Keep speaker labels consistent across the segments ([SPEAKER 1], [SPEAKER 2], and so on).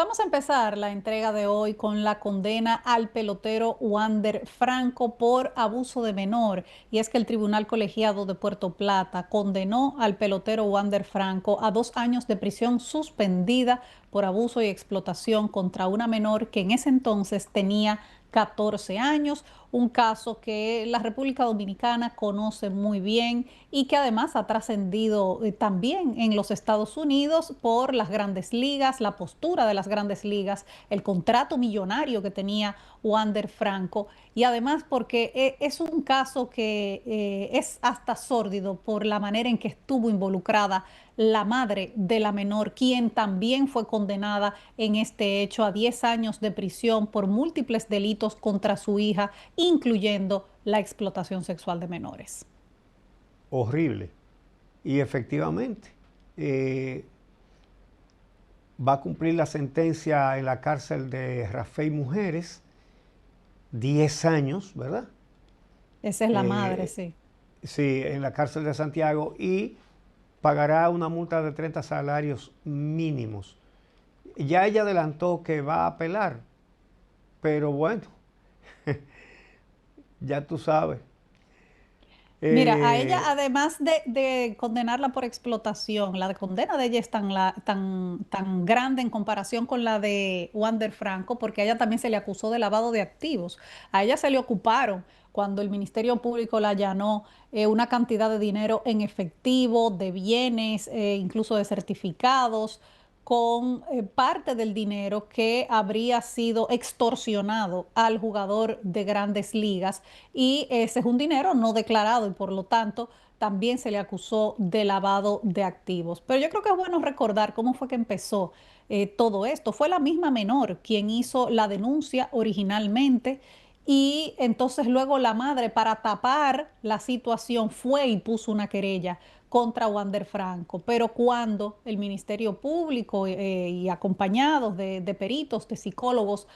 [SPEAKER 1] Vamos a empezar la entrega de hoy con la condena al pelotero Wander Franco por abuso de menor. Y es que el Tribunal Colegiado de Puerto Plata condenó al pelotero Wander Franco a 2 años de prisión suspendida por abuso y explotación contra una menor que en ese entonces tenía 14 años, un caso que la República Dominicana conoce muy bien y que además ha trascendido también en los Estados Unidos por las grandes ligas, la postura de las grandes ligas, el contrato millonario que tenía Wander Franco y además porque es un caso que es hasta sórdido por la manera en que estuvo involucrada la madre de la menor, quien también fue condenada en este hecho a 10 años de prisión por múltiples delitos contra su hija, incluyendo la explotación sexual de menores.
[SPEAKER 2] Horrible. Y efectivamente, va a cumplir la sentencia en la cárcel de Rafael Mujeres, 10 años, ¿verdad?
[SPEAKER 1] Esa es la madre,
[SPEAKER 2] Eh,
[SPEAKER 1] sí.
[SPEAKER 2] sí, en la cárcel de Santiago y pagará una multa de 30 salarios mínimos. Ya ella adelantó que va a apelar, pero bueno, ya tú sabes.
[SPEAKER 1] Mira, a ella,
[SPEAKER 2] Eh,
[SPEAKER 1] además de condenarla por explotación, la condena de ella es tan grande en comparación con la de Wander Franco, porque a ella también se le acusó de lavado de activos. A ella se le ocuparon cuando el Ministerio Público la allanó una cantidad de dinero en efectivo, de bienes, incluso de certificados con parte del dinero que habría sido extorsionado al jugador de grandes ligas y ese es un dinero no declarado y por lo tanto también se le acusó de lavado de activos. Pero yo creo que es bueno recordar cómo fue que empezó todo esto. Fue la misma menor quien hizo la denuncia originalmente y entonces luego la madre, para tapar la situación, fue y puso una querella contra Wander Franco. Pero cuando el Ministerio Público y acompañados de peritos, de psicólogos,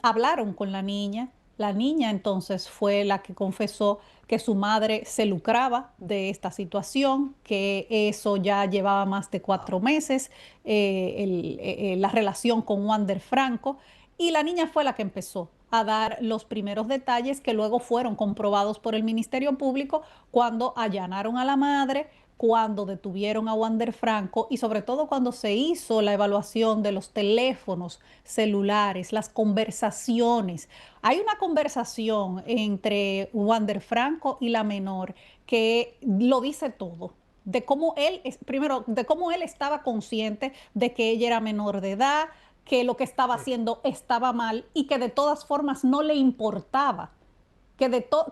[SPEAKER 1] hablaron con la niña entonces fue la que confesó que su madre se lucraba de esta situación, que eso ya llevaba más de 4 meses, la relación con Wander Franco, y la niña fue la que empezó a dar los primeros detalles que luego fueron comprobados por el Ministerio Público cuando allanaron a la madre, cuando detuvieron a Wander Franco y sobre todo cuando se hizo la evaluación de los teléfonos celulares, las conversaciones. Hay una conversación entre Wander Franco y la menor que lo dice todo. De cómo él, primero, de cómo él estaba consciente de que ella era menor de edad, que lo que estaba haciendo estaba mal y que de todas formas no le importaba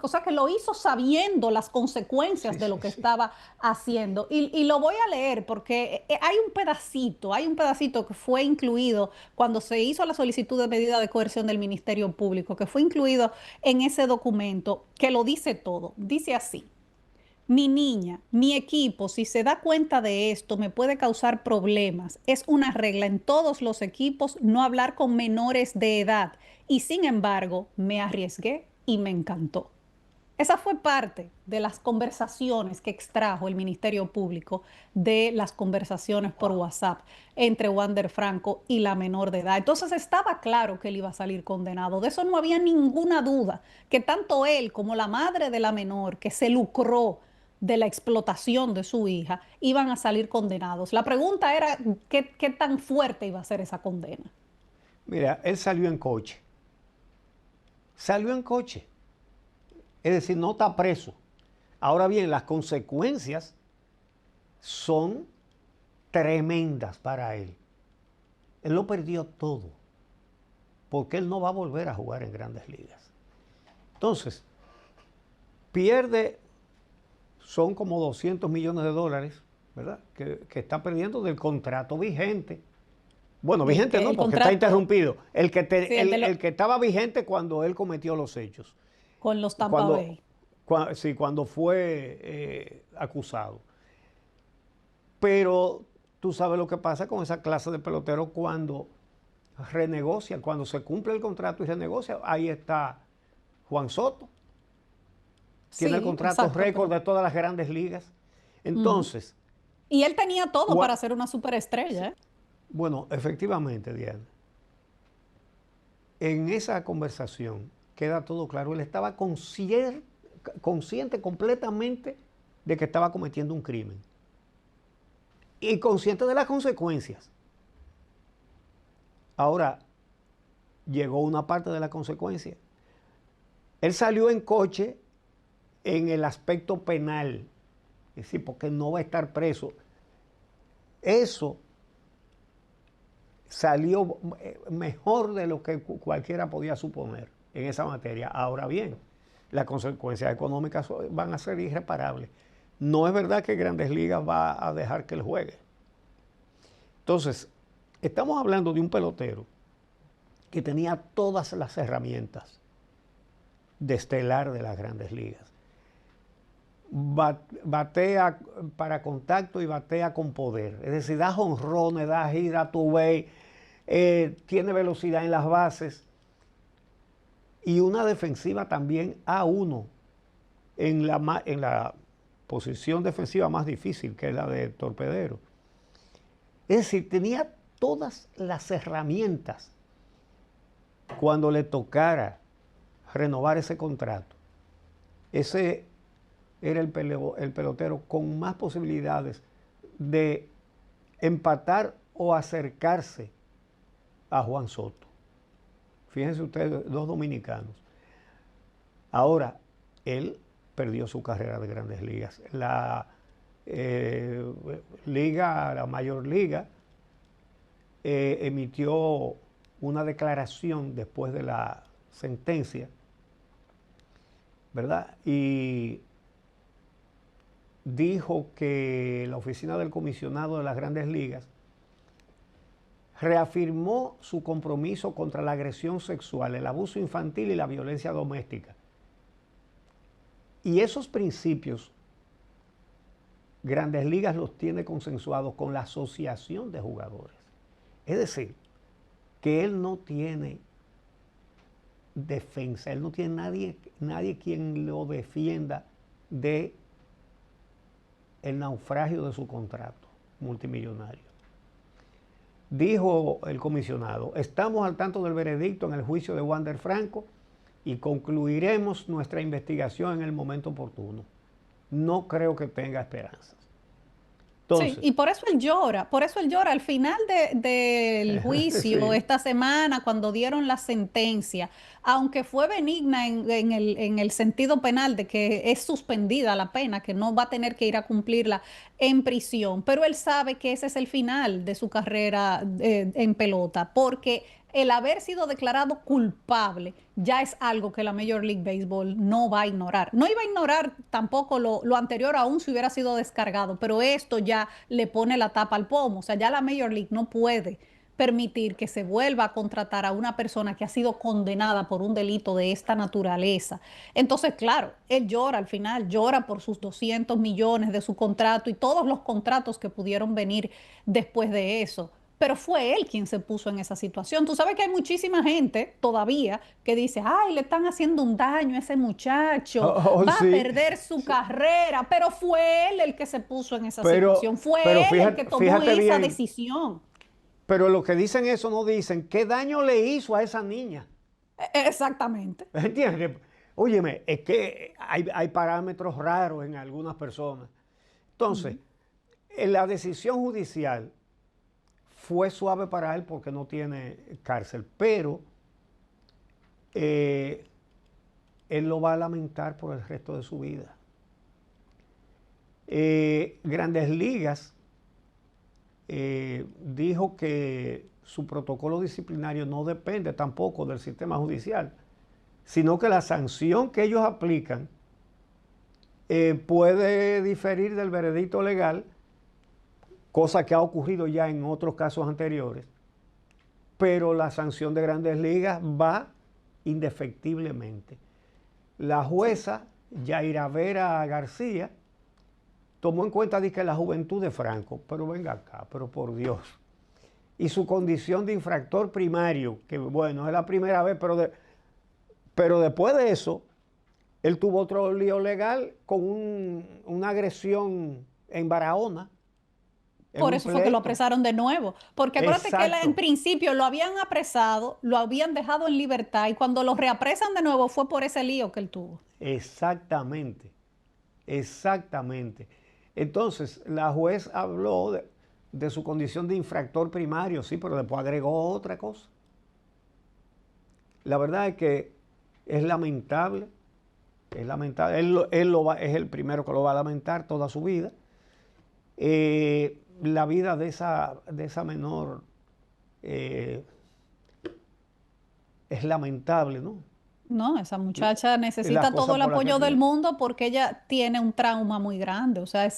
[SPEAKER 1] o sea, que lo hizo sabiendo las consecuencias
[SPEAKER 2] sí,
[SPEAKER 1] de lo
[SPEAKER 2] sí,
[SPEAKER 1] que
[SPEAKER 2] sí.
[SPEAKER 1] estaba haciendo. Y lo voy a leer porque hay un pedacito que fue incluido cuando se hizo la solicitud de medida de coerción del Ministerio Público, que fue incluido en ese documento que lo dice todo. Dice así: mi niña, mi equipo, si se da cuenta de esto, me puede causar problemas. Es una regla en todos los equipos no hablar con menores de edad. Y sin embargo, me arriesgué y me encantó. Esa fue parte de las conversaciones que extrajo el Ministerio Público de las conversaciones por
[SPEAKER 2] Wow.
[SPEAKER 1] WhatsApp entre Wander Franco y la menor de edad. Entonces estaba claro que él iba a salir condenado. De eso no había ninguna duda, que tanto él como la madre de la menor, que se lucró de la explotación de su hija, iban a salir condenados. La pregunta era qué tan fuerte iba a ser esa condena.
[SPEAKER 2] Mira, él salió en coche. Salió en coche. Es decir, no está preso. Ahora bien, las consecuencias son tremendas para él. Él lo perdió todo, porque él no va a volver a jugar en grandes ligas. Entonces, pierde, son como 200 millones de dólares, ¿verdad? Que está perdiendo del contrato vigente. Bueno, vigente no,
[SPEAKER 1] El
[SPEAKER 2] porque está
[SPEAKER 1] contrato,
[SPEAKER 2] interrumpido. El que,
[SPEAKER 1] sí,
[SPEAKER 2] el que estaba vigente cuando él cometió los hechos.
[SPEAKER 1] con los Tampa
[SPEAKER 2] Cuando,
[SPEAKER 1] Bay.
[SPEAKER 2] sí, cuando fue acusado. Pero tú sabes lo que pasa con esa clase de peloteros cuando renegocian, cuando se cumple el contrato y renegocia. Ahí está Juan Soto, tiene el
[SPEAKER 1] Sí,
[SPEAKER 2] contrato
[SPEAKER 1] exacto,
[SPEAKER 2] récord
[SPEAKER 1] pero
[SPEAKER 2] de todas las grandes ligas.
[SPEAKER 1] ujú.
[SPEAKER 2] Entonces,
[SPEAKER 1] Y él tenía todo para
[SPEAKER 2] Gua-
[SPEAKER 1] ser una superestrella, ¿eh?
[SPEAKER 2] Bueno, efectivamente, Diana. En esa conversación queda todo claro. Él estaba consciente completamente de que estaba cometiendo un crimen. Y consciente de las consecuencias. Ahora, llegó una parte de la consecuencia. Él salió en coche en el aspecto penal. Es decir, porque no va a estar preso. Eso salió mejor de lo que cualquiera podía suponer en esa materia. Ahora bien, las consecuencias económicas van a ser irreparables. No es verdad que Grandes Ligas va a dejar que él juegue. Entonces, estamos hablando de un pelotero que tenía todas las herramientas de estelar de las Grandes Ligas. Batea para contacto y batea con poder. Es decir, da jonrones, da gira to base, tiene velocidad en las bases y una defensiva también A1 en la posición defensiva más difícil, que es la de torpedero. Es decir, tenía todas las herramientas cuando le tocara renovar ese contrato. Ese era el pelotero con más posibilidades de empatar o acercarse a Juan Soto. Fíjense ustedes, dos dominicanos. Ahora, él perdió su carrera de Grandes Ligas. La Mayor Liga, emitió una declaración después de la sentencia, ¿verdad? Y dijo que la oficina del comisionado de las Grandes Ligas reafirmó su compromiso contra la agresión sexual, el abuso infantil y la violencia doméstica. Y esos principios, Grandes Ligas los tiene consensuados con la asociación de jugadores. Es decir, que él no tiene defensa, él no tiene nadie quien lo defienda de el naufragio de su contrato multimillonario. Dijo el comisionado: estamos al tanto del veredicto en el juicio de Wander Franco y concluiremos nuestra investigación en el momento oportuno. No creo que tenga esperanzas. Entonces,
[SPEAKER 1] sí, y por eso él llora al final del juicio
[SPEAKER 2] sí,
[SPEAKER 1] esta semana, cuando dieron la sentencia, aunque fue benigna en el sentido penal de que es suspendida la pena, que no va a tener que ir a cumplirla en prisión, pero él sabe que ese es el final de su carrera en pelota, porque el haber sido declarado culpable ya es algo que la Major League Baseball no va a ignorar. No iba a ignorar tampoco lo anterior, aún si hubiera sido descargado, pero esto ya le pone la tapa al pomo. O sea, ya la Major League no puede permitir que se vuelva a contratar a una persona que ha sido condenada por un delito de esta naturaleza. Entonces, claro, él llora al final, llora por sus 200 millones de su contrato y todos los contratos que pudieron venir después de eso. Pero fue él quien se puso en esa situación. Tú sabes que hay muchísima gente todavía que dice: ay, le están haciendo un daño a ese muchacho, va a
[SPEAKER 2] sí,
[SPEAKER 1] perder su
[SPEAKER 2] sí.
[SPEAKER 1] carrera, pero fue él el que se puso en esa
[SPEAKER 2] Pero,
[SPEAKER 1] situación, fue
[SPEAKER 2] pero
[SPEAKER 1] él el que tomó
[SPEAKER 2] fíjate
[SPEAKER 1] esa
[SPEAKER 2] bien,
[SPEAKER 1] decisión.
[SPEAKER 2] pero los que dicen eso no dicen qué daño le hizo a esa niña.
[SPEAKER 1] Exactamente.
[SPEAKER 2] ¿Entiendes? Óyeme, es que hay parámetros raros en algunas personas. Entonces, en la decisión judicial fue suave para él porque no tiene cárcel, pero él lo va a lamentar por el resto de su vida. Grandes Ligas dijo que su protocolo disciplinario no depende tampoco del sistema judicial, sino que la sanción que ellos aplican puede diferir del veredicto legal, cosa que ha ocurrido ya en otros casos anteriores, pero la sanción de Grandes Ligas va indefectiblemente. La jueza Yaira Vera García tomó en cuenta que la juventud de Franco, pero venga acá, pero por Dios, y su condición de infractor primario, que bueno, es la primera vez, pero después de eso, él tuvo otro lío legal con una agresión en Barahona, Es
[SPEAKER 1] Por
[SPEAKER 2] un
[SPEAKER 1] eso fue que lo
[SPEAKER 2] pleito.
[SPEAKER 1] apresaron de nuevo. Porque acuérdate que él en
[SPEAKER 2] Exacto,
[SPEAKER 1] principio lo habían apresado, lo habían dejado en libertad y cuando lo reapresan de nuevo fue por ese lío que él tuvo.
[SPEAKER 2] exactamente, exactamente. Entonces, la juez habló de su condición de infractor primario, sí, pero después agregó otra cosa. La verdad es que es lamentable, es lamentable. Es el primero que lo va a lamentar toda su vida. La vida de esa menor eh, es lamentable, ¿no?
[SPEAKER 1] No, esa muchacha
[SPEAKER 2] Las
[SPEAKER 1] necesita todo
[SPEAKER 2] cosas
[SPEAKER 1] el
[SPEAKER 2] por las que
[SPEAKER 1] apoyo del
[SPEAKER 2] tuvo.
[SPEAKER 1] mundo porque ella tiene un trauma muy grande. O sea,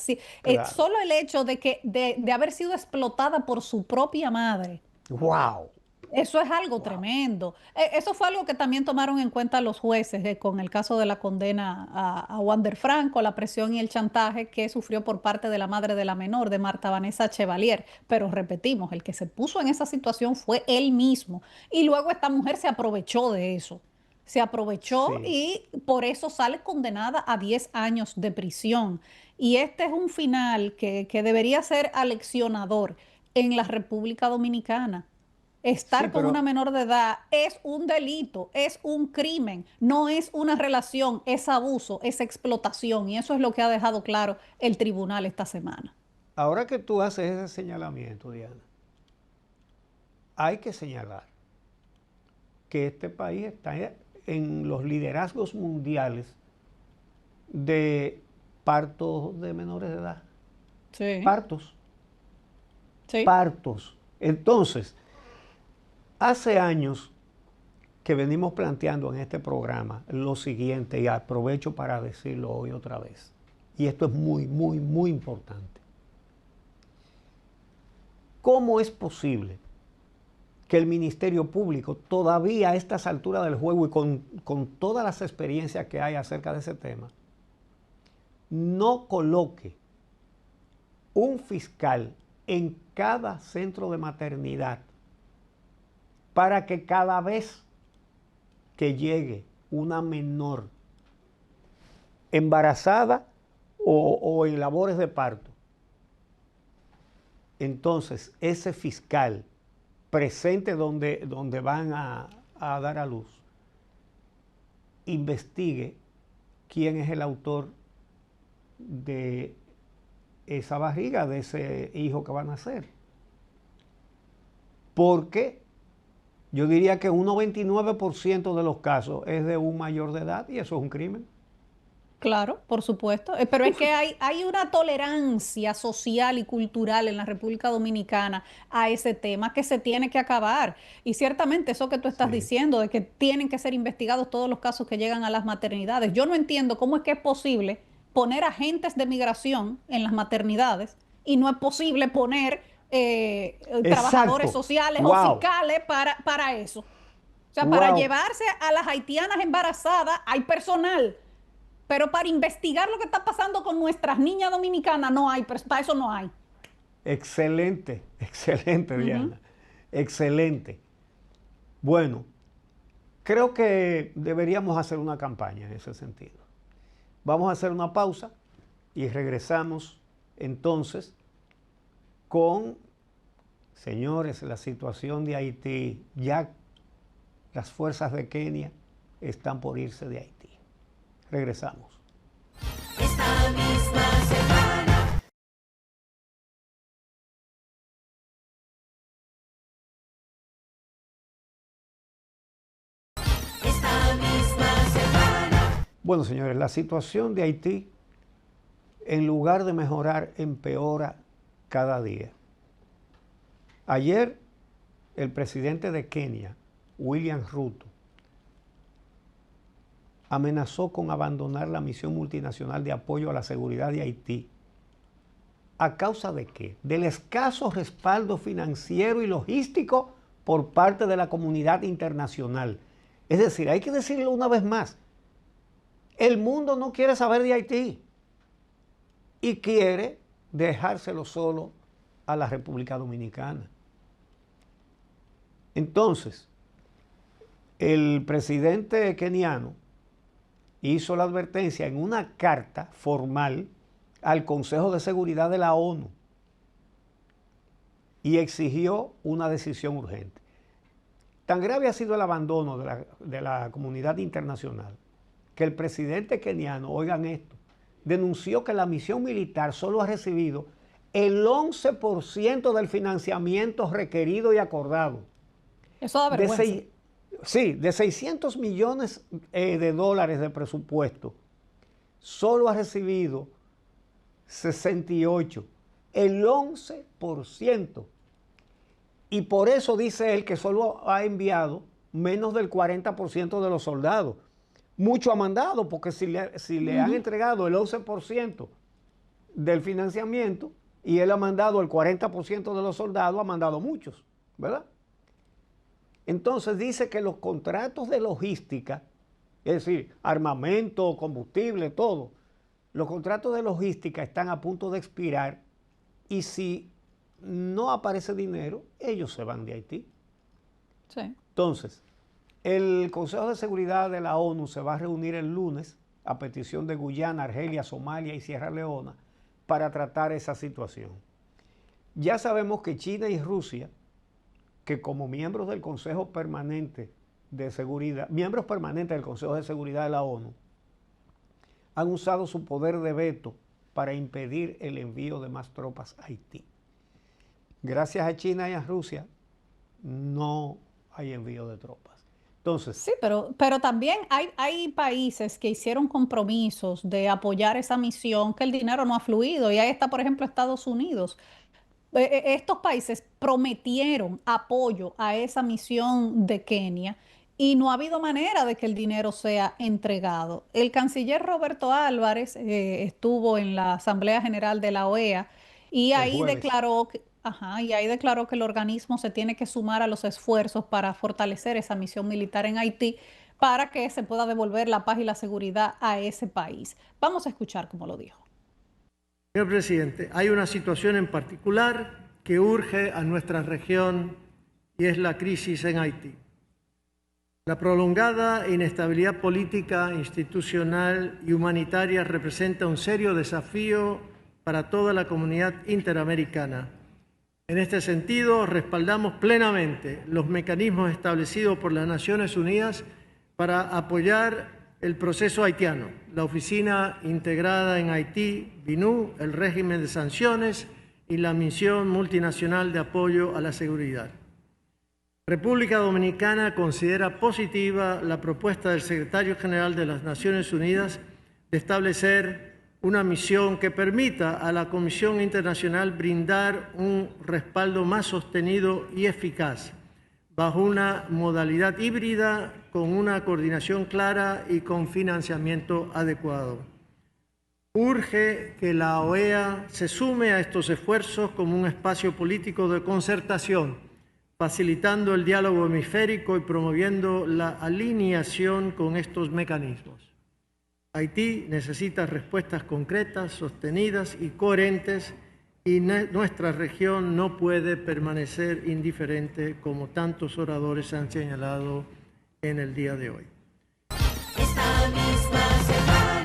[SPEAKER 2] Claro.
[SPEAKER 1] solo el hecho de haber sido explotada por su propia madre.
[SPEAKER 2] ¡Wow!
[SPEAKER 1] Eso es algo
[SPEAKER 2] ¡Wow!
[SPEAKER 1] tremendo. Eso fue algo que también tomaron en cuenta los jueces con el caso de la condena a Wander Franco, la presión y el chantaje que sufrió por parte de la madre de la menor, de Marta Vanessa Chevalier. Pero repetimos, el que se puso en esa situación fue él mismo. Y luego esta mujer se aprovechó de eso. Se aprovechó
[SPEAKER 2] Sí.
[SPEAKER 1] y por eso sale condenada a 10 años de prisión. Y este es un final que debería ser aleccionador en la República Dominicana.
[SPEAKER 2] Sí,
[SPEAKER 1] Estar con una
[SPEAKER 2] pero
[SPEAKER 1] menor de edad es un delito, es un crimen, no es una relación, es abuso, es explotación. Y eso es lo que ha dejado claro el tribunal esta semana.
[SPEAKER 2] ahora que tú haces ese señalamiento, Diana, hay que señalar que este país está en los liderazgos mundiales de partos de menores de edad.
[SPEAKER 1] Sí,
[SPEAKER 2] Partos,
[SPEAKER 1] sí.
[SPEAKER 2] partos. Entonces, hace años que venimos planteando en este programa lo siguiente, y aprovecho para decirlo hoy otra vez. Y esto es muy, muy, muy importante. ¿Cómo es posible que el Ministerio Público, todavía a estas alturas del juego y con todas las experiencias que hay acerca de ese tema, no coloque un fiscal en cada centro de maternidad para que cada vez que llegue una menor embarazada o en labores de parto, entonces ese fiscal presente donde van a dar a luz, investigue quién es el autor de esa barriga, de ese hijo que van a nacer. Porque yo diría que un 99% de los casos es de un mayor de edad y eso es un crimen.
[SPEAKER 1] Claro, por supuesto. Pero es que hay una tolerancia social y cultural en la República Dominicana a ese tema que se tiene que acabar. Y ciertamente eso que tú estás
[SPEAKER 2] Sí.
[SPEAKER 1] diciendo, de que tienen que ser investigados todos los casos que llegan a las maternidades. Yo no entiendo cómo es que es posible poner agentes de migración en las maternidades y no es posible poner trabajadores
[SPEAKER 2] Exacto.
[SPEAKER 1] sociales o
[SPEAKER 2] Wow.
[SPEAKER 1] fiscales para eso. O sea, para
[SPEAKER 2] Wow.
[SPEAKER 1] llevarse a las haitianas embarazadas hay personal. Pero para investigar lo que está pasando con nuestras niñas dominicanas no hay, para eso no hay.
[SPEAKER 2] Excelente. Excelente,
[SPEAKER 1] Ujú.
[SPEAKER 2] Diana. Excelente. Bueno, creo que deberíamos hacer una campaña en ese sentido. Vamos a hacer una pausa y regresamos entonces con, señores, la situación de Haití. Ya las fuerzas de Kenia están por irse de Haití. Regresamos.
[SPEAKER 3] Esta misma semana. Esta misma semana.
[SPEAKER 2] Bueno, señores, la situación de Haití, en lugar de mejorar, empeora cada día. Ayer, el presidente de Kenia, William Ruto, amenazó con abandonar la misión multinacional de apoyo a la seguridad de Haití. ¿A causa de qué? Del escaso respaldo financiero y logístico por parte de la comunidad internacional. Es decir, hay que decirlo una vez más, el mundo no quiere saber de Haití y quiere dejárselo solo a la República Dominicana. Entonces, el presidente keniano hizo la advertencia en una carta formal al Consejo de Seguridad de la ONU y exigió una decisión urgente. Tan grave ha sido el abandono de la comunidad internacional que el presidente keniano, oigan esto, denunció que la misión militar solo ha recibido el 11% del financiamiento requerido y acordado.
[SPEAKER 1] Eso da vergüenza.
[SPEAKER 2] De 600 millones de dólares de presupuesto, solo ha recibido 68, el 11%. Y por eso dice él que solo ha enviado menos del 40% de los soldados. Mucho ha mandado, porque si le han entregado el 11% del financiamiento y él ha mandado el 40% de los soldados, ha mandado muchos, ¿verdad? Entonces dice que los contratos de logística, es decir, armamento, combustible, todo, los contratos de logística están a punto de expirar y si no aparece dinero, ellos se van de Haití.
[SPEAKER 1] Sí.
[SPEAKER 2] Entonces, el Consejo de Seguridad de la ONU se va a reunir el lunes a petición de Guyana, Argelia, Somalia y Sierra Leona para tratar esa situación. Ya sabemos que China y Rusia, que como miembros del Consejo Permanente de Seguridad, miembros permanentes del Consejo de Seguridad de la ONU, han usado su poder de veto para impedir el envío de más tropas a Haití. Gracias a China y a Rusia, no hay envío de tropas. Entonces,
[SPEAKER 1] Sí, pero también hay países que hicieron compromisos de apoyar esa misión que el dinero no ha fluido. Y ahí está, por ejemplo, Estados Unidos. Estos países prometieron apoyo a esa misión de Kenia y no ha habido manera de que el dinero sea entregado. El canciller Roberto Álvarez estuvo en la Asamblea General de la OEA y
[SPEAKER 2] el
[SPEAKER 1] ahí
[SPEAKER 2] jueves.
[SPEAKER 1] declaró que el organismo se tiene que sumar a los esfuerzos para fortalecer esa misión militar en Haití para que se pueda devolver la paz y la seguridad a ese país. Vamos a escuchar cómo lo dijo.
[SPEAKER 4] Señor presidente, hay una situación en particular que urge a nuestra región y es la crisis en Haití. La prolongada inestabilidad política, institucional y humanitaria representa un serio desafío para toda la comunidad interamericana. En este sentido, respaldamos plenamente los mecanismos establecidos por las Naciones Unidas para apoyar el proceso haitiano, la Oficina Integrada en Haití, BINU, el régimen de sanciones y la Misión Multinacional de Apoyo a la Seguridad. República Dominicana considera positiva la propuesta del Secretario General de las Naciones Unidas de establecer una misión que permita a la Comisión Internacional brindar un respaldo más sostenido y eficaz bajo una modalidad híbrida con una coordinación clara y con financiamiento adecuado. Urge que la OEA se sume a estos esfuerzos como un espacio político de concertación, facilitando el diálogo hemisférico y promoviendo la alineación con estos mecanismos. Haití necesita respuestas concretas, sostenidas y coherentes, y nuestra región no puede permanecer indiferente como tantos oradores han señalado en el día de hoy.
[SPEAKER 3] Esta misma semana.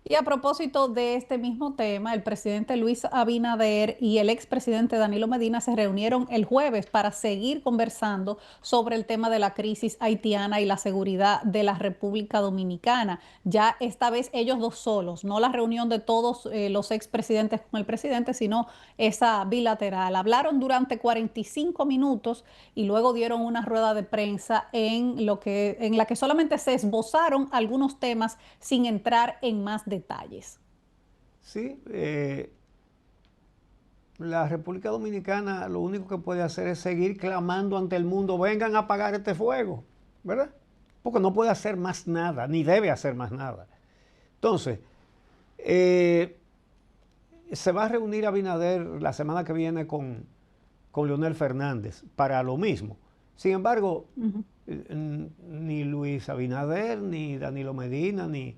[SPEAKER 1] Y a propósito de este mismo tema, el presidente Luis Abinader y el expresidente Danilo Medina se reunieron el jueves para seguir conversando sobre el tema de la crisis haitiana y la seguridad de la República Dominicana. Ya esta vez ellos dos solos, no la reunión de todos los expresidentes con el presidente, sino esa bilateral. Hablaron durante 45 minutos y luego dieron una rueda de prensa en la que solamente se esbozaron algunos temas sin entrar en más detalles.
[SPEAKER 2] sí, la República Dominicana lo único que puede hacer es seguir clamando ante el mundo, vengan a apagar este fuego, ¿verdad? Porque no puede hacer más nada, ni debe hacer más nada. Entonces, se va a reunir Abinader la semana que viene con Leonel Fernández para lo mismo. Sin embargo, ni Luis Abinader, ni Danilo Medina, ni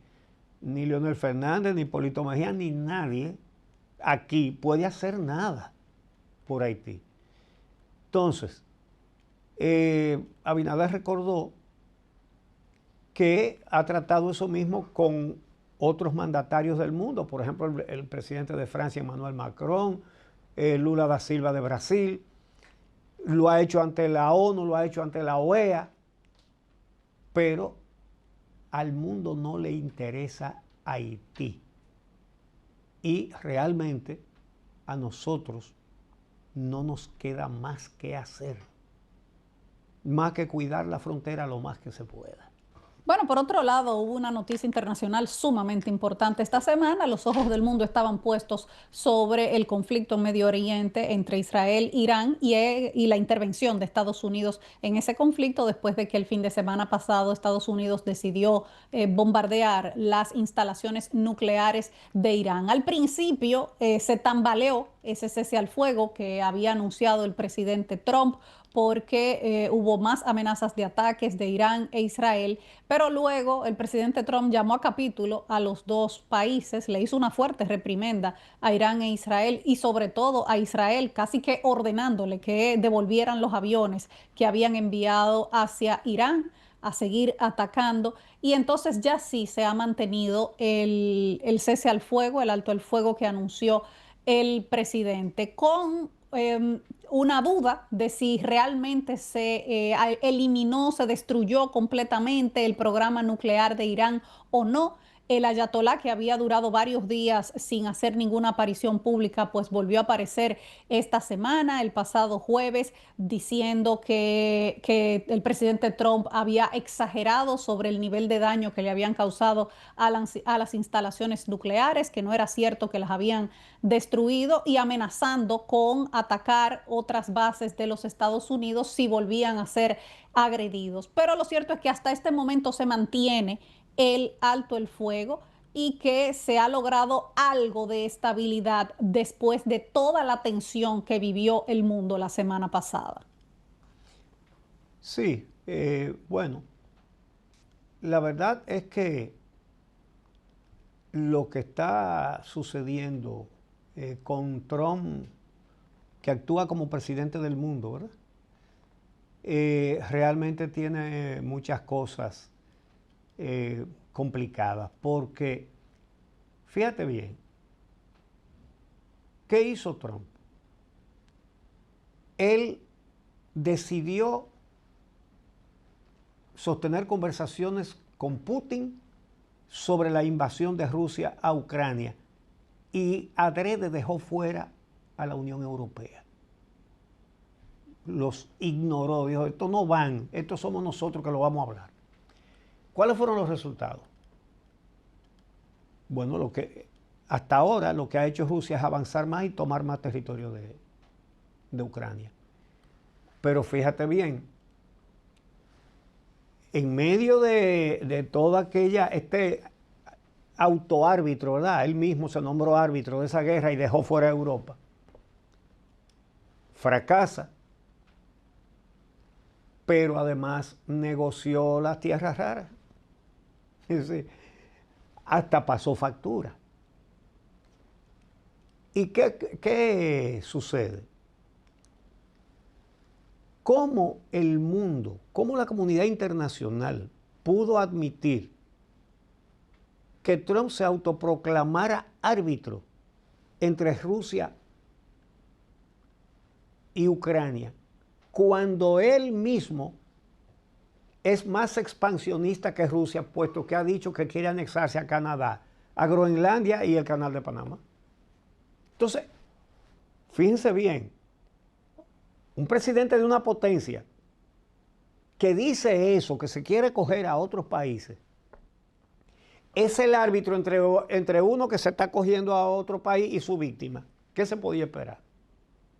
[SPEAKER 2] Leonel Fernández, ni Hipólito Mejía, ni nadie aquí puede hacer nada por Haití. Entonces, Abinader recordó que ha tratado eso mismo con otros mandatarios del mundo, por ejemplo, el presidente de Francia, Emmanuel Macron, Lula da Silva de Brasil, lo ha hecho ante la ONU, lo ha hecho ante la OEA, pero al mundo no le interesa Haití. Y realmente a nosotros no nos queda más que hacer, más que cuidar la frontera lo más que se pueda.
[SPEAKER 1] Bueno, por otro lado, hubo una noticia internacional sumamente importante. Esta semana los ojos del mundo estaban puestos sobre el conflicto en Medio Oriente entre Israel, Irán y la intervención de Estados Unidos en ese conflicto después de que el fin de semana pasado Estados Unidos decidió bombardear las instalaciones nucleares de Irán. Al principio se tambaleó ese cese al fuego que había anunciado el presidente Trump, porque hubo más amenazas de ataques de Irán e Israel, pero luego el presidente Trump llamó a capítulo a los dos países, le hizo una fuerte reprimenda a Irán e Israel y sobre todo a Israel, casi que ordenándole que devolvieran los aviones que habían enviado hacia Irán a seguir atacando. Y entonces ya sí se ha mantenido el cese al fuego, el alto el fuego que anunció el presidente, con una duda de si realmente se eliminó, se destruyó completamente el programa nuclear de Irán o no. El ayatolá, que había durado varios días sin hacer ninguna aparición pública, pues volvió a aparecer esta semana, el pasado jueves, diciendo que el presidente Trump había exagerado sobre el nivel de daño que le habían causado a las instalaciones nucleares, que no era cierto que las habían destruido, y amenazando con atacar otras bases de los Estados Unidos si volvían a ser agredidos. Pero lo cierto es que hasta este momento se mantiene el alto el fuego y que se ha logrado algo de estabilidad después de toda la tensión que vivió el mundo la semana pasada.
[SPEAKER 2] Sí, bueno, la verdad es que lo que está sucediendo con Trump, que actúa como presidente del mundo, ¿verdad? Realmente tiene muchas cosas complicadas, porque fíjate bien, ¿qué hizo Trump? Él decidió sostener conversaciones con Putin sobre la invasión de Rusia a Ucrania y adrede dejó fuera a la Unión Europea. Los ignoró, dijo, estos no van, estos somos nosotros que lo vamos a hablar. ¿Cuáles fueron los resultados? Bueno, hasta ahora lo que ha hecho Rusia es avanzar más y tomar más territorio de Ucrania. Pero fíjate bien, en medio de toda aquella, autoárbitro, ¿verdad? Él mismo se nombró árbitro de esa guerra y dejó fuera a Europa. Fracasa, pero además negoció las tierras raras. Es decir, hasta pasó factura. ¿Y qué sucede? ¿Cómo el mundo, cómo la comunidad internacional pudo admitir que Trump se autoproclamara árbitro entre Rusia y Ucrania, cuando él mismo es más expansionista que Rusia, puesto que ha dicho que quiere anexarse a Canadá, a Groenlandia y el Canal de Panamá? Entonces, fíjense bien, un presidente de una potencia que dice eso, que se quiere coger a otros países, es el árbitro entre uno que se está cogiendo a otro país y su víctima. ¿Qué se podía esperar?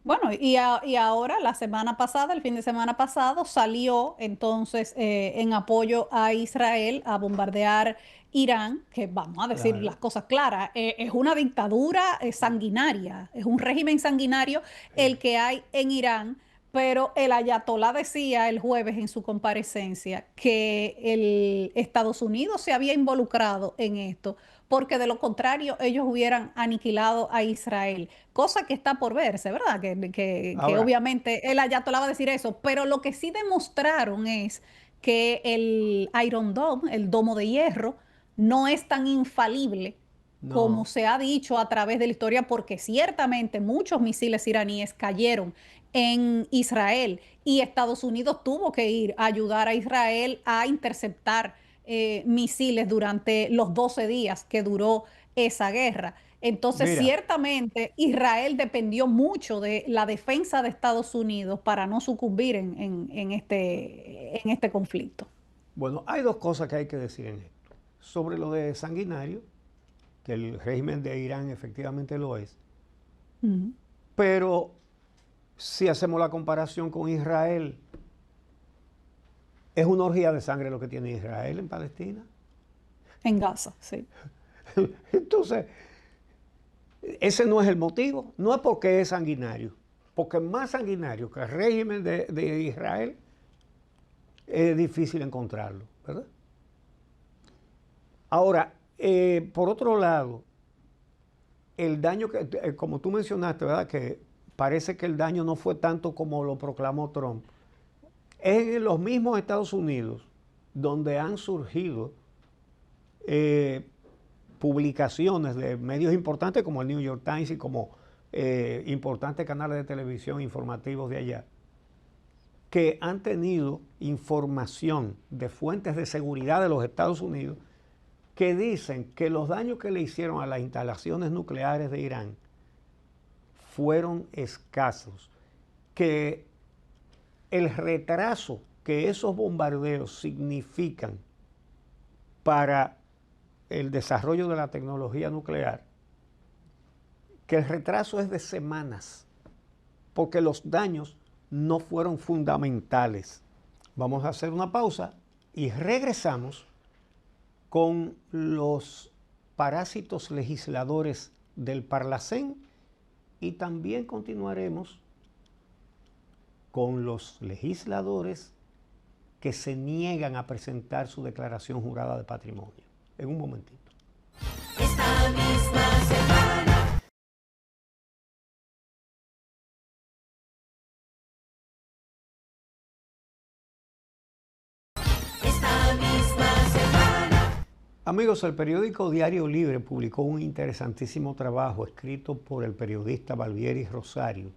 [SPEAKER 1] Bueno, y ahora, la semana pasada, el fin de semana pasado, salió entonces en apoyo a Israel a bombardear Irán, que vamos a decir las cosas claras, es una dictadura sanguinaria, es un régimen sanguinario el que hay en Irán, pero el ayatolá decía el jueves en su comparecencia que Estados Unidos se había involucrado en esto, porque de lo contrario ellos hubieran aniquilado a Israel, cosa que está por verse, ¿verdad? Que obviamente el ayatolá va a decir eso, pero lo que sí demostraron es que el Iron Dome, el domo de hierro, no es tan infalible como se ha dicho a través de la historia, porque ciertamente muchos misiles iraníes cayeron en Israel y Estados Unidos tuvo que ir a ayudar a Israel a interceptar misiles durante los 12 días que duró esa guerra. Entonces,
[SPEAKER 2] Mira,
[SPEAKER 1] ciertamente, Israel dependió mucho de la defensa de Estados Unidos para no sucumbir en este conflicto.
[SPEAKER 2] bueno, hay dos cosas que hay que decir en esto. Sobre lo de sanguinario, que el régimen de Irán efectivamente lo es,
[SPEAKER 1] Ujú.
[SPEAKER 2] pero si hacemos la comparación con Israel, es una orgía de sangre lo que tiene Israel en Palestina.
[SPEAKER 1] En Gaza, sí.
[SPEAKER 2] Entonces, ese no es el motivo, no es porque es sanguinario, porque más sanguinario que el régimen de Israel es difícil encontrarlo, ¿verdad? Ahora, por otro lado, el daño que, como tú mencionaste, ¿verdad? Que parece que el daño no fue tanto como lo proclamó Trump. Es en los mismos Estados Unidos donde han surgido publicaciones de medios importantes como el New York Times y como importantes canales de televisión informativos de allá, que han tenido información de fuentes de seguridad de los Estados Unidos que dicen que los daños que le hicieron a las instalaciones nucleares de Irán fueron escasos, que el retraso que esos bombardeos significan para el desarrollo de la tecnología nuclear, que el retraso es de semanas, porque los daños no fueron fundamentales. Vamos a hacer una pausa y regresamos con los parásitos legisladores del Parlacén y también continuaremos con los legisladores que se niegan a presentar su declaración jurada de patrimonio. En un momentito.
[SPEAKER 3] Esta misma semana. Esta misma semana.
[SPEAKER 2] Amigos, el periódico Diario Libre publicó un interesantísimo trabajo escrito por el periodista Valvieri Rosario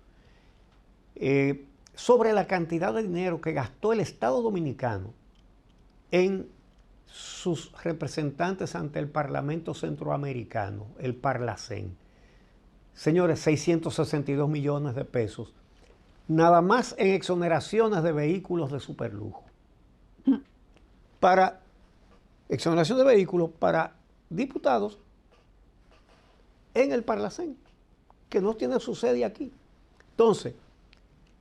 [SPEAKER 2] sobre la cantidad de dinero que gastó el Estado Dominicano en sus representantes ante el Parlamento Centroamericano, el Parlacén. Señores, 662 millones de pesos, nada más en exoneraciones de vehículos de superlujo. Para exoneración de vehículos para diputados en el Parlacén, que no tiene su sede aquí. Entonces,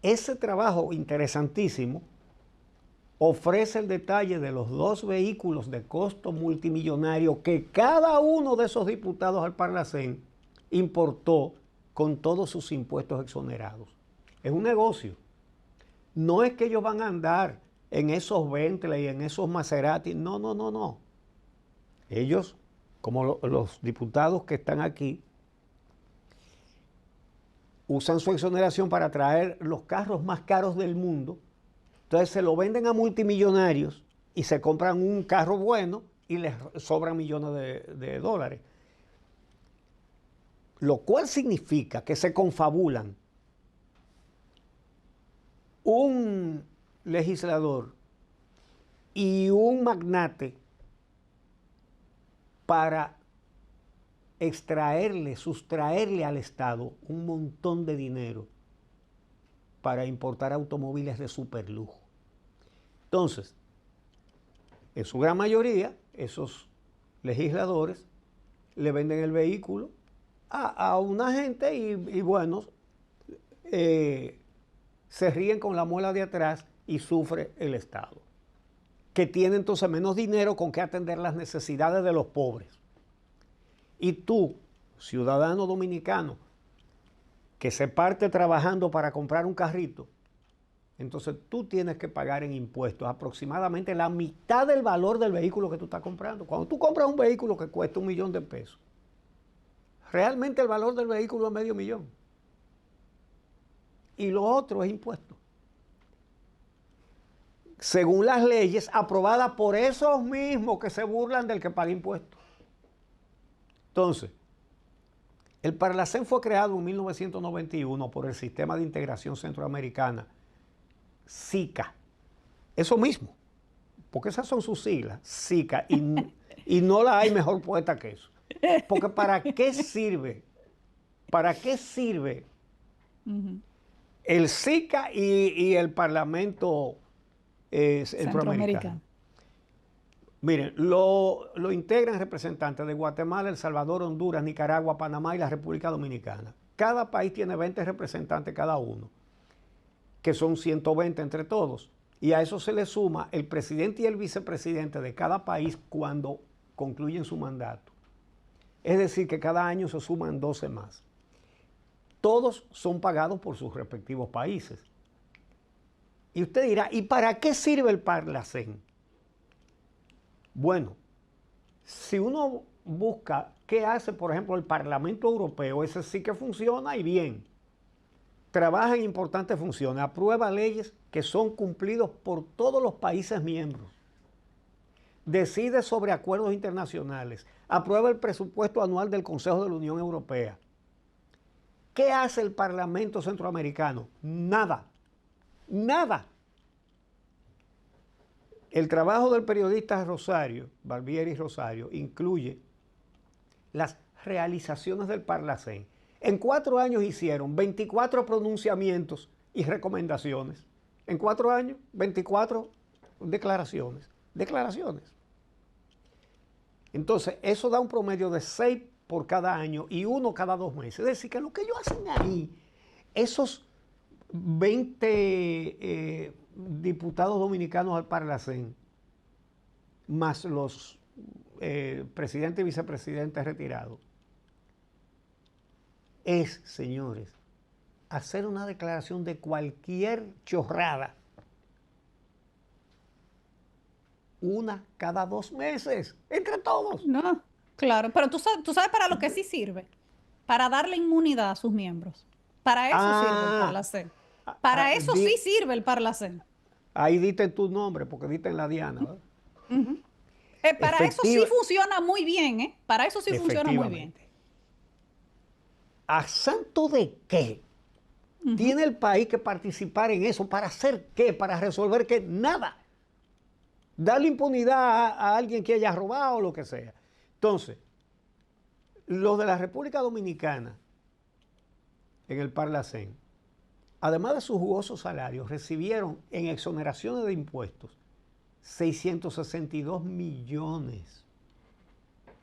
[SPEAKER 2] ese trabajo interesantísimo ofrece el detalle de los dos vehículos de costo multimillonario que cada uno de esos diputados al Parlacén importó con todos sus impuestos exonerados. Es un negocio. No es que ellos van a andar en esos Bentley y en esos Maserati. No, no, no, no. Ellos, como los diputados que están aquí, usan su exoneración para traer los carros más caros del mundo. Entonces se lo venden a multimillonarios y se compran un carro bueno y les sobran millones de dólares. Lo cual significa que se confabulan un legislador y un magnate para sustraerle al Estado un montón de dinero para importar automóviles de superlujo. Entonces, en su gran mayoría, esos legisladores le venden el vehículo a una gente y bueno, se ríen con la muela de atrás y sufre el Estado, que tiene entonces menos dinero con que atender las necesidades de los pobres. Y tú, ciudadano dominicano, que se parte trabajando para comprar un carrito, entonces tú tienes que pagar en impuestos aproximadamente la mitad del valor del vehículo que tú estás comprando. Cuando tú compras un vehículo que cuesta $1 millón, realmente el valor del vehículo es $500,000. Y lo otro es impuesto. Según las leyes aprobadas por esos mismos que se burlan del que paga impuestos. Entonces, El Parlacén fue creado en 1991 por el Sistema de Integración Centroamericana, SICA. Eso mismo, porque esas son sus siglas, SICA, y no la hay mejor poeta que eso. Porque ¿para qué sirve? ¿Para qué sirve el SICA y el Parlamento centroamericano? Miren, lo integran representantes de Guatemala, El Salvador, Honduras, Nicaragua, Panamá y la República Dominicana. Cada país tiene 20 representantes cada uno, que son 120 entre todos. Y a eso se le suma el presidente y el vicepresidente de cada país cuando concluyen su mandato. Es decir, que cada año se suman 12 más. Todos son pagados por sus respectivos países. Y usted dirá, ¿y para qué sirve el Parlacén? Bueno, si uno busca qué hace, por ejemplo, el Parlamento Europeo, ese sí que funciona y bien. Trabaja en importantes funciones, aprueba leyes que son cumplidos por todos los países miembros. Decide sobre acuerdos internacionales, aprueba el presupuesto anual del Consejo de la Unión Europea. ¿Qué hace el Parlamento Centroamericano? Nada, nada. El trabajo del periodista Rosario, Barbieri Rosario, incluye las realizaciones del Parlacén. En 4 años hicieron 24 pronunciamientos y recomendaciones. En 4 años, 24 declaraciones. Entonces, eso da un promedio de 6 por cada año y 1 cada 2 meses. Es decir, que lo que ellos hacen ahí, esos 20 diputados dominicanos al Parlacén, más los presidentes y vicepresidentes retirados, es, señores, hacer una declaración de cualquier chorrada 1 cada 2 meses, entre todos.
[SPEAKER 1] No, claro, pero tú sabes para lo que sí sirve, para darle inmunidad a sus miembros. Para eso sirve el Parlacén. Para eso sí sirve el Parlacén.
[SPEAKER 2] Ahí diste tu nombre, porque diste en la Diana, ¿verdad?
[SPEAKER 1] Para eso sí funciona muy bien, ¿eh? Para eso sí funciona muy bien.
[SPEAKER 2] ¿A santo de qué tiene el país que participar en eso? ¿Para hacer qué? ¿Para resolver qué? Nada. Darle impunidad a alguien que haya robado o lo que sea. Entonces, los de la República Dominicana en el Parlacén, además de sus jugosos salarios, recibieron en exoneraciones de impuestos 662 millones.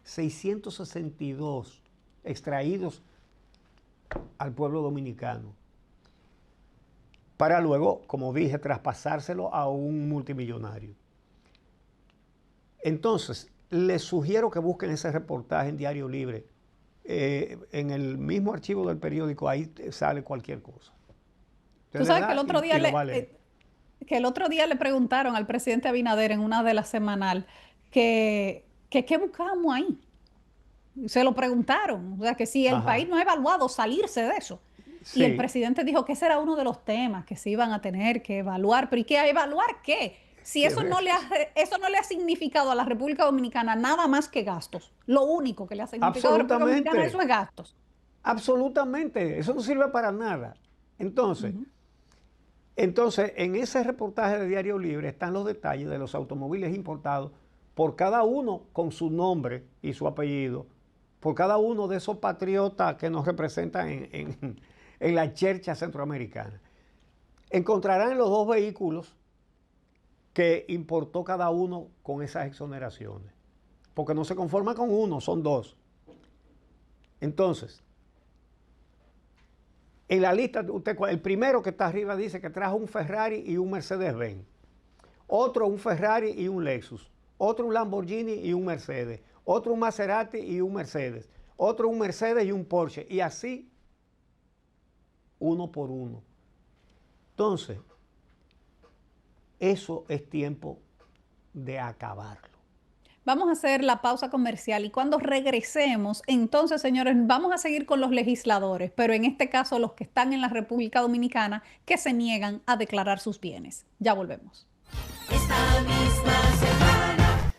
[SPEAKER 2] 662 extraídos al pueblo dominicano. Para luego, como dije, traspasárselo a un multimillonario. Entonces, les sugiero que busquen ese reportaje en Diario Libre. En el mismo archivo del periódico, ahí sale cualquier cosa.
[SPEAKER 1] Tú sabes que el otro día le preguntaron al presidente Abinader en una de las semanal que qué buscamos ahí. Se lo preguntaron, o sea, que si el país no ha evaluado salirse de eso. Sí. Y el presidente dijo que ese era uno de los temas que se iban a tener que evaluar. ¿Pero y qué? ¿A evaluar qué? Si eso no le ha significado a la República Dominicana nada más que gastos. Lo único que le ha significado a la República Dominicana eso es gastos.
[SPEAKER 2] Absolutamente. Eso no sirve para nada. Entonces, en ese reportaje de Diario Libre están los detalles de los automóviles importados por cada uno con su nombre y su apellido, por cada uno de esos patriotas que nos representan en la chercha centroamericana. Encontrarán en los 2 vehículos que importó cada uno con esas exoneraciones, porque no se conforma con uno, son 2. Entonces, en la lista, el primero que está arriba dice que trajo un Ferrari y un Mercedes-Benz, otro un Ferrari y un Lexus, otro un Lamborghini y un Mercedes, otro un Maserati y un Mercedes, otro un Mercedes y un Porsche, y así, uno por uno. Entonces, eso es tiempo de acabarlo.
[SPEAKER 1] Vamos a hacer la pausa comercial y cuando regresemos, entonces, señores, vamos a seguir con los legisladores, pero en este caso los que están en la República Dominicana que se niegan a declarar sus bienes. Ya volvemos.
[SPEAKER 3] Esta misma semana.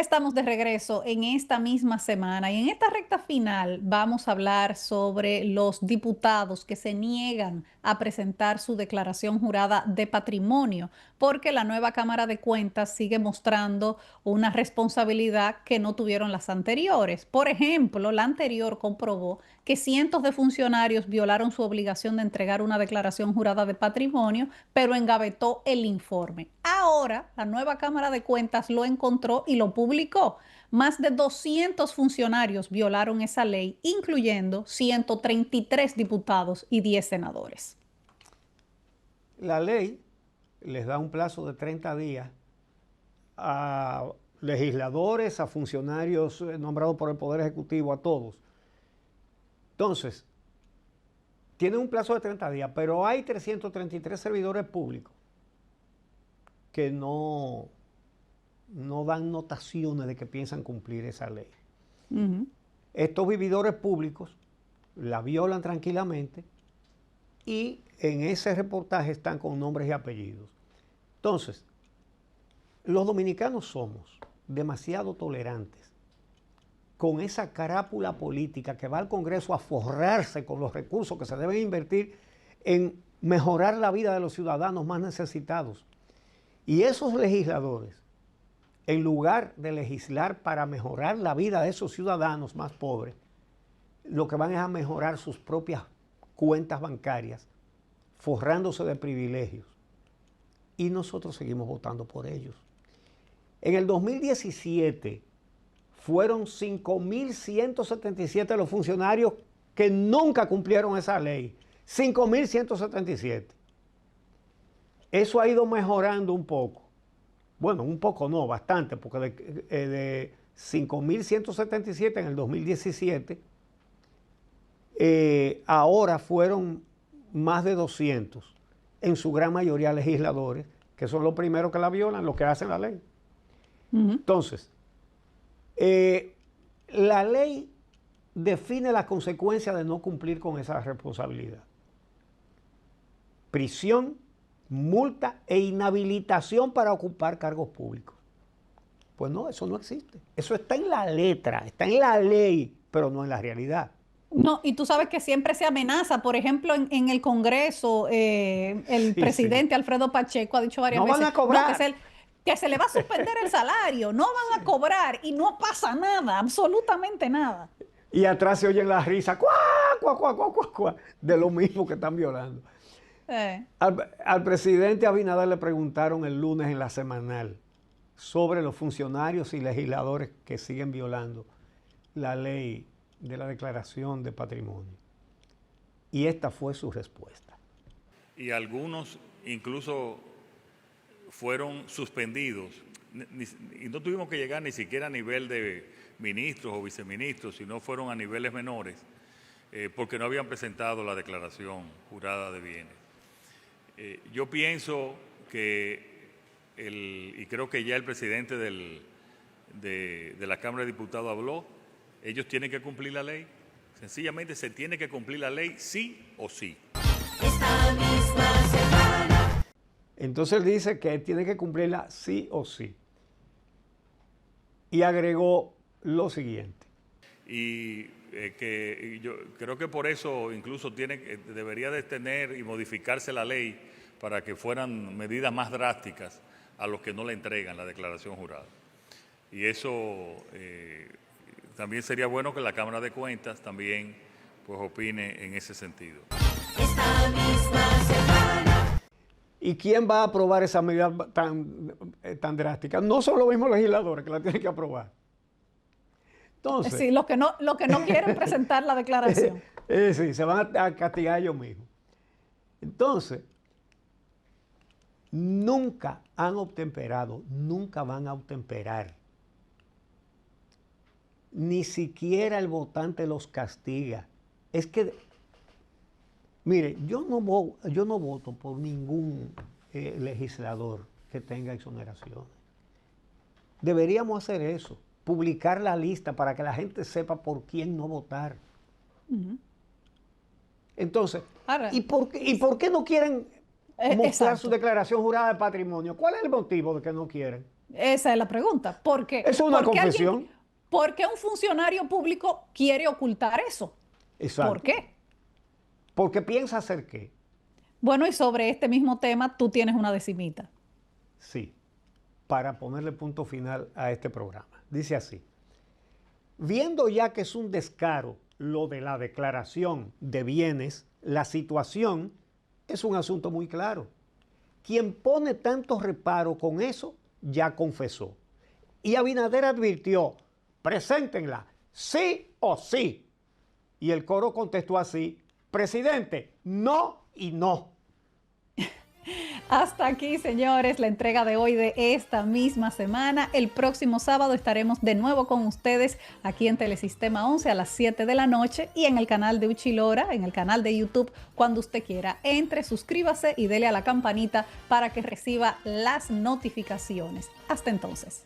[SPEAKER 1] estamos de regreso en esta misma semana y en esta recta final vamos a hablar sobre los diputados que se niegan a presentar su declaración jurada de patrimonio porque la nueva Cámara de Cuentas sigue mostrando una responsabilidad que no tuvieron las anteriores. Por ejemplo, la anterior comprobó que cientos de funcionarios violaron su obligación de entregar una declaración jurada de patrimonio, pero engavetó el informe. Ahora, la nueva Cámara de Cuentas lo encontró y lo publicó. Más de 200 funcionarios violaron esa ley, incluyendo 133 diputados y 10 senadores.
[SPEAKER 2] La ley les da un plazo de 30 días a legisladores, a funcionarios nombrados por el Poder Ejecutivo, a todos. Entonces, tienen un plazo de 30 días, pero hay 333 servidores públicos que no dan notaciones de que piensan cumplir esa ley. Estos vividores públicos la violan tranquilamente y en ese reportaje están con nombres y apellidos. Entonces, los dominicanos somos demasiado tolerantes con esa carápula política que va al Congreso a forrarse con los recursos que se deben invertir en mejorar la vida de los ciudadanos más necesitados. Y esos legisladores, en lugar de legislar para mejorar la vida de esos ciudadanos más pobres, lo que van es a mejorar sus propias cuentas bancarias, forrándose de privilegios. Y nosotros seguimos votando por ellos. En el 2017 fueron 5.177 los funcionarios que nunca cumplieron esa ley. 5.177. Eso ha ido mejorando un poco. Bueno, un poco no, bastante, porque de 5.177 en el 2017, ahora fueron más de 200, en su gran mayoría legisladores, que son los primeros que la violan, los que hacen la ley. Entonces, la ley define las consecuencias de no cumplir con esa responsabilidad. Prisión, multa e inhabilitación para ocupar cargos públicos. Pues no, eso no existe. Eso está en la letra, está en la ley, pero no en la realidad.
[SPEAKER 1] No, y tú sabes que siempre se amenaza. Por ejemplo, en el Congreso, el presidente Alfredo Pacheco ha dicho varias veces
[SPEAKER 2] van a cobrar.
[SPEAKER 1] que se le va a suspender el salario, no van a cobrar y no pasa nada, absolutamente nada.
[SPEAKER 2] Y atrás se oyen las risas, ¡cuá, cuá, cuá, cuá, cuá, cuá!, de lo mismo que están violando. Al presidente Abinader le preguntaron el lunes en la semanal sobre los funcionarios y legisladores que siguen violando la ley de la declaración de patrimonio. Y esta fue su respuesta.
[SPEAKER 5] Y algunos incluso fueron suspendidos. Y no tuvimos que llegar ni siquiera a nivel de ministros o viceministros, sino fueron a niveles menores, porque no habían presentado la declaración jurada de bienes. Yo pienso que, y creo que ya el presidente de la Cámara de Diputados habló, ellos tienen que cumplir la ley. Sencillamente se tiene que cumplir la ley sí o sí.
[SPEAKER 3] Esta misma semana.
[SPEAKER 2] Entonces él dice que tiene que cumplirla sí o sí. Y agregó lo siguiente.
[SPEAKER 5] Y yo creo que por eso incluso debería de tener y modificarse la ley para que fueran medidas más drásticas a los que no le entregan la declaración jurada. Y eso también sería bueno que la Cámara de Cuentas también pues opine en ese sentido.
[SPEAKER 3] Esta misma semana.
[SPEAKER 2] ¿Y quién va a aprobar esa medida tan drástica? No son los mismos legisladores que la tienen que aprobar. Entonces,
[SPEAKER 1] Sí, los que no quieren presentar la declaración.
[SPEAKER 2] Sí, se van a castigar ellos mismos. Entonces, nunca han obtemperado, nunca van a obtemperar. Ni siquiera el votante los castiga. Es que, mire, yo no voto por ningún legislador que tenga exoneraciones. Deberíamos hacer eso, publicar la lista para que la gente sepa por quién no votar. Entonces,
[SPEAKER 1] Ahora,
[SPEAKER 2] ¿y por qué no quieren mostrar
[SPEAKER 1] exacto.
[SPEAKER 2] su declaración jurada de patrimonio? ¿Cuál es el motivo de que no quieren?
[SPEAKER 1] Esa es la pregunta. ¿Por qué?
[SPEAKER 2] Eso es una
[SPEAKER 1] ¿Por qué
[SPEAKER 2] confesión.
[SPEAKER 1] ¿Por qué un funcionario público quiere ocultar eso?
[SPEAKER 2] Exacto.
[SPEAKER 1] ¿Por qué?
[SPEAKER 2] Porque piensa hacer qué.
[SPEAKER 1] Bueno, y sobre este mismo tema, tú tienes una decimita.
[SPEAKER 2] Sí, para ponerle punto final a este programa. Dice así: viendo ya que es un descaro lo de la declaración de bienes, la situación es un asunto muy claro. Quien pone tanto reparo con eso ya confesó. Y Abinader advirtió: preséntenla, sí o sí. Y el coro contestó así: presidente, no y no.
[SPEAKER 1] Hasta aquí, señores, la entrega de hoy de esta misma semana. El próximo sábado estaremos de nuevo con ustedes aquí en Telesistema 11 a las 7 de la noche y en el canal de Uchilora, en el canal de YouTube, cuando usted quiera. Entre, suscríbase y dele a la campanita para que reciba las notificaciones. Hasta entonces.